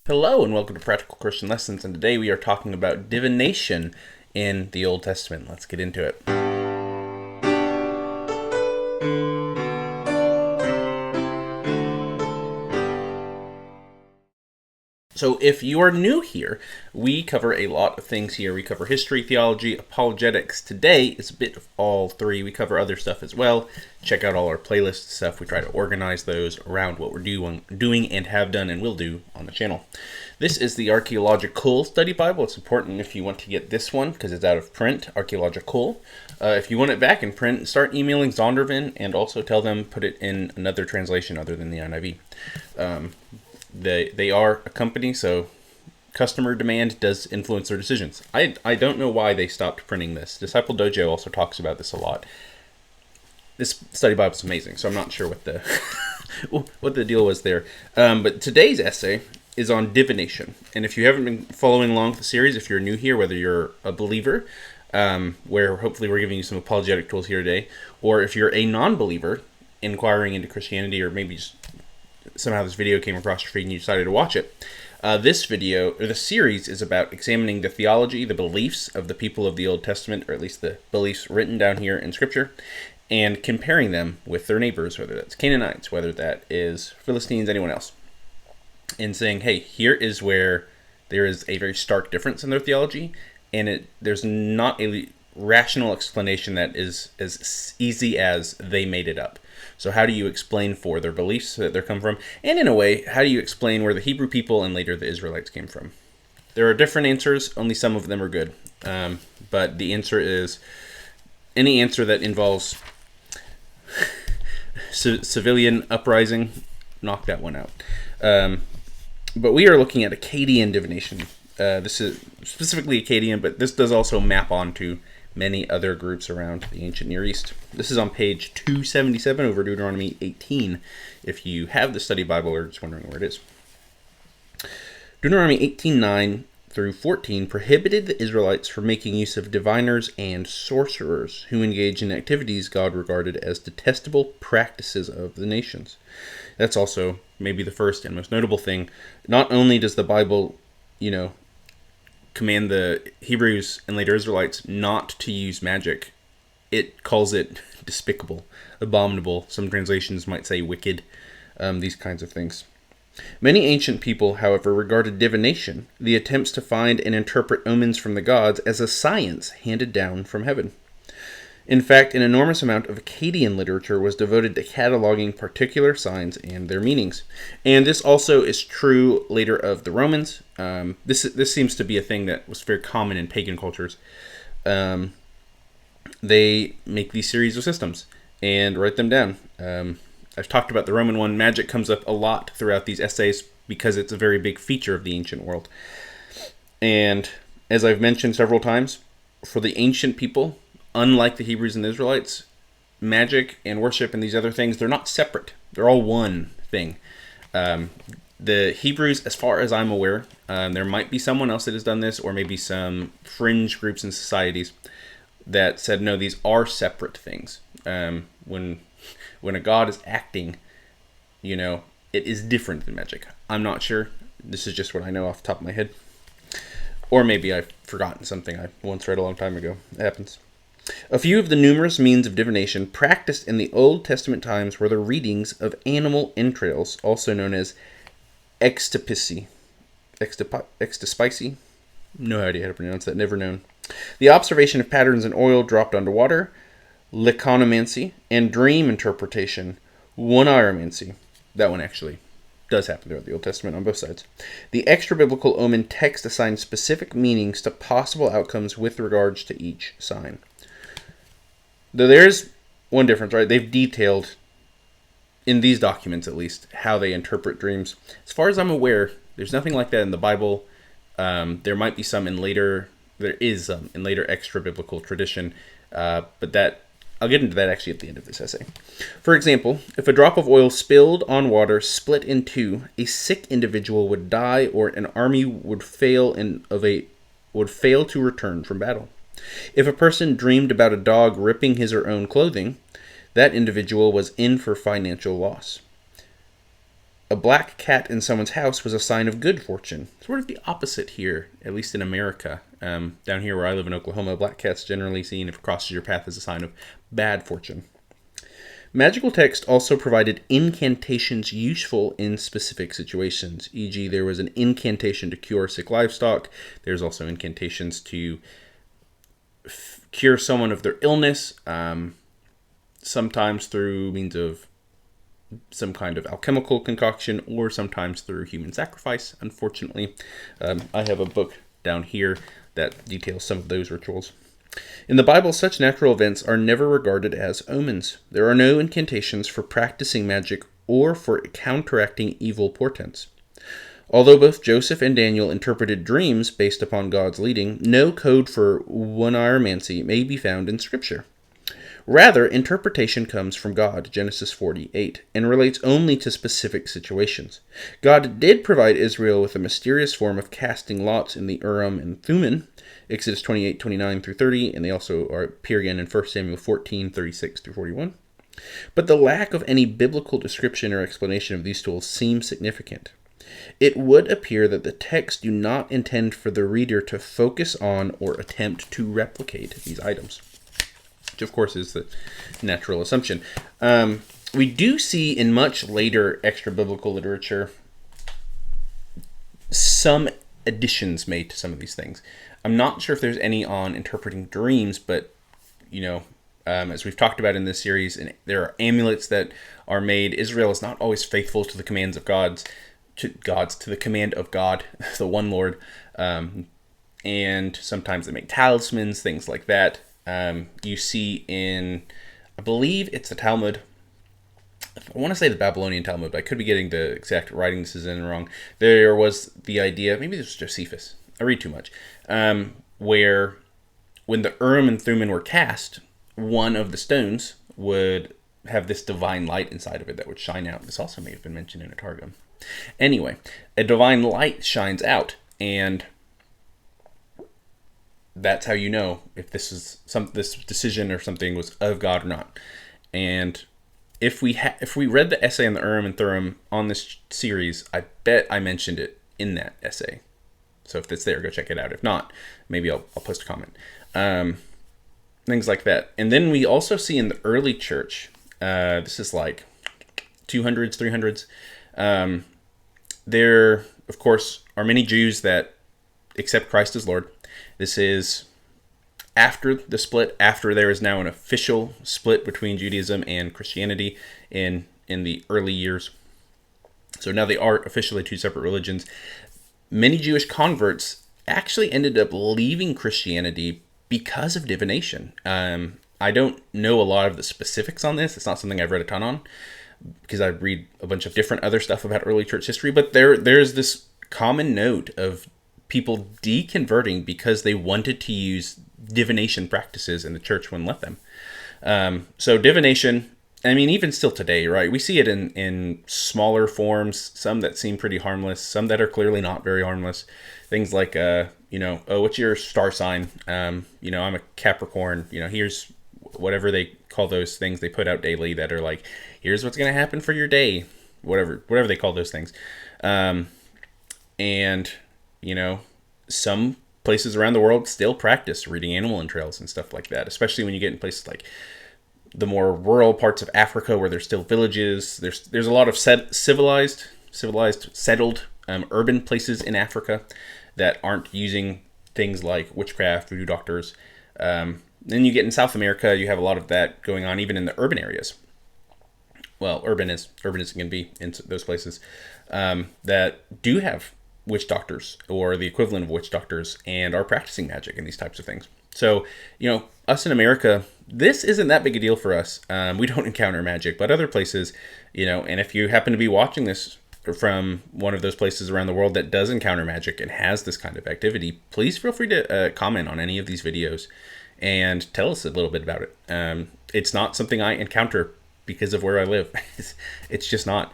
Hello and welcome to Practical Christian Lessons, and today we are talking about divination in the Old Testament. Let's get into it. So if you are new here, we cover a lot of things here. We cover history, theology, apologetics. Today is a bit of all three. We cover other stuff as well. Check out all our playlist stuff. We try to organize those around what we're doing and have done and will do on the channel. This is the Archaeological Study Bible. It's important if you want to get this one because it's out of print, Archaeological. If you want it back in print, start emailing Zondervan and also tell them put it in another translation other than the NIV. They are a company, so customer demand does influence their decisions. I don't know why they stopped printing this. Disciple Dojo also talks about this a lot. This study Bible is amazing, so I'm not sure what the what the deal was there. But today's essay is on divination. And if you haven't been following along with the series, if you're new here, whether you're a believer, where hopefully we're giving you some apologetic tools here today, or if you're a non-believer inquiring into Christianity, or maybe just somehow this video came across your feed and you decided to watch it, this video, or the series, is about examining the theology, the beliefs of the people of the Old Testament, or at least the beliefs written down here in Scripture, and comparing them with their neighbors, whether that's Canaanites, whether that is Philistines, anyone else, and saying, hey, here is where there is a very stark difference in their theology, and there's not a rational explanation that is as easy as they made it up. So how do you explain for their beliefs that they come from? And in a way, how do you explain where the Hebrew people and later the Israelites came from? There are different answers. Only some of them are good. But the answer is any answer that involves civilian uprising, knock that one out. But we are looking at Acadian divination. This is specifically Acadian, but this does also map onto many other groups around the ancient Near East. This is on page 277 over Deuteronomy 18, if you have the study Bible or just wondering where it is. Deuteronomy 18:9 through 14 prohibited the Israelites from making use of diviners and sorcerers who engage in activities God regarded as detestable practices of the nations. That's also maybe the first and most notable thing. Not only does the Bible, command the Hebrews and later Israelites not to use magic, it calls it despicable, abominable. Some translations might say wicked, these kinds of things. Many ancient people, however, regarded divination, the attempts to find and interpret omens from the gods, as a science handed down from heaven. In fact, an enormous amount of Akkadian literature was devoted to cataloging particular signs and their meanings. And this also is true later of the Romans. This seems to be a thing that was very common in pagan cultures. They make these series of systems and write them down. I've talked about the Roman one. Magic comes up a lot throughout these essays because it's a very big feature of the ancient world. And as I've mentioned several times, for the ancient people, unlike the Hebrews and the Israelites, magic and worship and these other things, they're not separate. They're all one thing. The Hebrews, as far as I'm aware, there might be someone else that has done this, or maybe some fringe groups and societies that said, no, these are separate things. When a god is acting, it is different than magic. I'm not sure. This is just what I know off the top of my head. Or maybe I've forgotten something I once read a long time ago. It happens. A few of the numerous means of divination practiced in the Old Testament times were the readings of animal entrails, also known as ectospicy. Ectospicy? No idea how to pronounce that, never known. The observation of patterns in oil dropped onto water, liconomancy, and dream interpretation, one-iromancy. That one actually does happen throughout the Old Testament on both sides. The extra-biblical omen text assigns specific meanings to possible outcomes with regards to each sign. Though there's one difference, right? They've detailed, in these documents at least, how they interpret dreams. As far as I'm aware, there's nothing like that in the Bible. There might be some in later, there is some in later extra-biblical tradition, but that, I'll get into that actually at the end of this essay. For example, if a drop of oil spilled on water split in two, a sick individual would die, or an army would fail to return from battle. If a person dreamed about a dog ripping his or her own clothing, that individual was in for financial loss. A black cat in someone's house was a sign of good fortune. Sort of the opposite here, at least in America. Down here where I live in Oklahoma, a black cat's generally seen if it crosses your path as a sign of bad fortune. Magical text also provided incantations useful in specific situations. E.g., there was an incantation to cure sick livestock. There's also incantations to cure someone of their illness, sometimes through means of some kind of alchemical concoction, or sometimes through human sacrifice, unfortunately. I have a book down here that details some of those rituals. In the Bible, such natural events are never regarded as omens. There are no incantations for practicing magic or for counteracting evil portents. Although both Joseph and Daniel interpreted dreams based upon God's leading, no code for oneiromancy may be found in Scripture. Rather, interpretation comes from God, Genesis 48, and relates only to specific situations. God did provide Israel with a mysterious form of casting lots in the Urim and Thummim, Exodus 28, 29 through 30, and they also appear again in 1 Samuel 14, 36 through 41. But the lack of any biblical description or explanation of these tools seems significant. It would appear that the texts do not intend for the reader to focus on or attempt to replicate these items, which of course is the natural assumption. We do see in much later extra-biblical literature some additions made to some of these things. I'm not sure if there's any on interpreting dreams, but, as we've talked about in this series, and there are amulets that are made. Israel is not always faithful to the commands of to the command of God, the one Lord, and sometimes they make talismans, things like that. You see in, I believe it's the Talmud. I want to say the Babylonian Talmud, but I could be getting the exact writing this is in wrong. There was the idea, maybe this was Josephus. I read too much. Where when the Urim and Thummim were cast, one of the stones would have this divine light inside of it that would shine out. This also may have been mentioned in a Targum. Anyway, a divine light shines out, and that's how you know if this decision or something was of God or not. And if we read the essay on the Urim and Thummim on this series, I bet I mentioned it in that essay. So if it's there, go check it out. If not, maybe I'll post a comment. Things like that. And then we also see in the early church, this is like 200s, 300s, there, of course, are many Jews that accept Christ as Lord. This is after the split, after there is now an official split between Judaism and Christianity in the early years. So now they are officially two separate religions. Many Jewish converts actually ended up leaving Christianity because of divination. I don't know a lot of the specifics on this. It's not something I've read a ton on, because I read a bunch of different other stuff about early church history, but there's this common note of people deconverting because they wanted to use divination practices and the church wouldn't let them. So divination, I mean, even still today, right? We see it in smaller forms, some that seem pretty harmless, some that are clearly not very harmless. Things like, what's your star sign? I'm a Capricorn. Here's whatever they call those things they put out daily that are like, here's what's going to happen for your day. Whatever they call those things. Some places around the world still practice reading animal entrails and stuff like that, especially when you get in places like the more rural parts of Africa where there's still villages. There's a lot of civilized, settled urban places in Africa that aren't using things like witchcraft, voodoo doctors. Then you get in South America, you have a lot of that going on even in the urban areas. Well, urban is going to be in those places that do have witch doctors or the equivalent of witch doctors and are practicing magic and these types of things. So, us in America, this isn't that big a deal for us. We don't encounter magic, but other places, and if you happen to be watching this from one of those places around the world that does encounter magic and has this kind of activity, please feel free to comment on any of these videos and tell us a little bit about it. It's not something I encounter because of where I live. It's just not.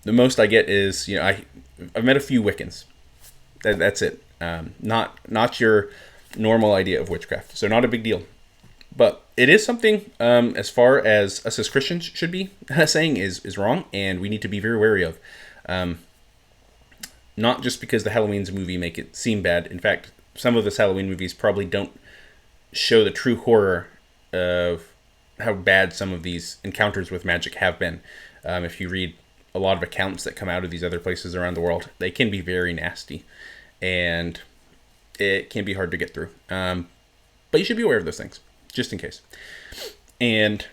The most I get is, I've met a few Wiccans. That's it. Not your normal idea of witchcraft. So not a big deal. But it is something, as far as us as Christians should be saying, is wrong, and we need to be very wary of. Not just because the Halloween's movie make it seem bad. In fact, some of those Halloween movies probably don't show the true horror of how bad some of these encounters with magic have been. If you read a lot of accounts that come out of these other places around the world, they can be very nasty, and it can be hard to get through. But you should be aware of those things, just in case. And,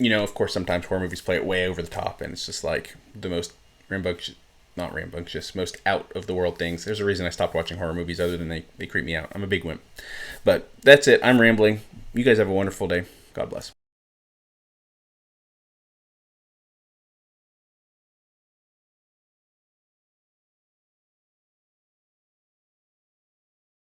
of course, sometimes horror movies play it way over the top, and it's just like the most not rambunctious, most out of the world things. There's a reason I stopped watching horror movies other than they creep me out. I'm a big wimp. But that's it. I'm rambling. You guys have a wonderful day. God bless.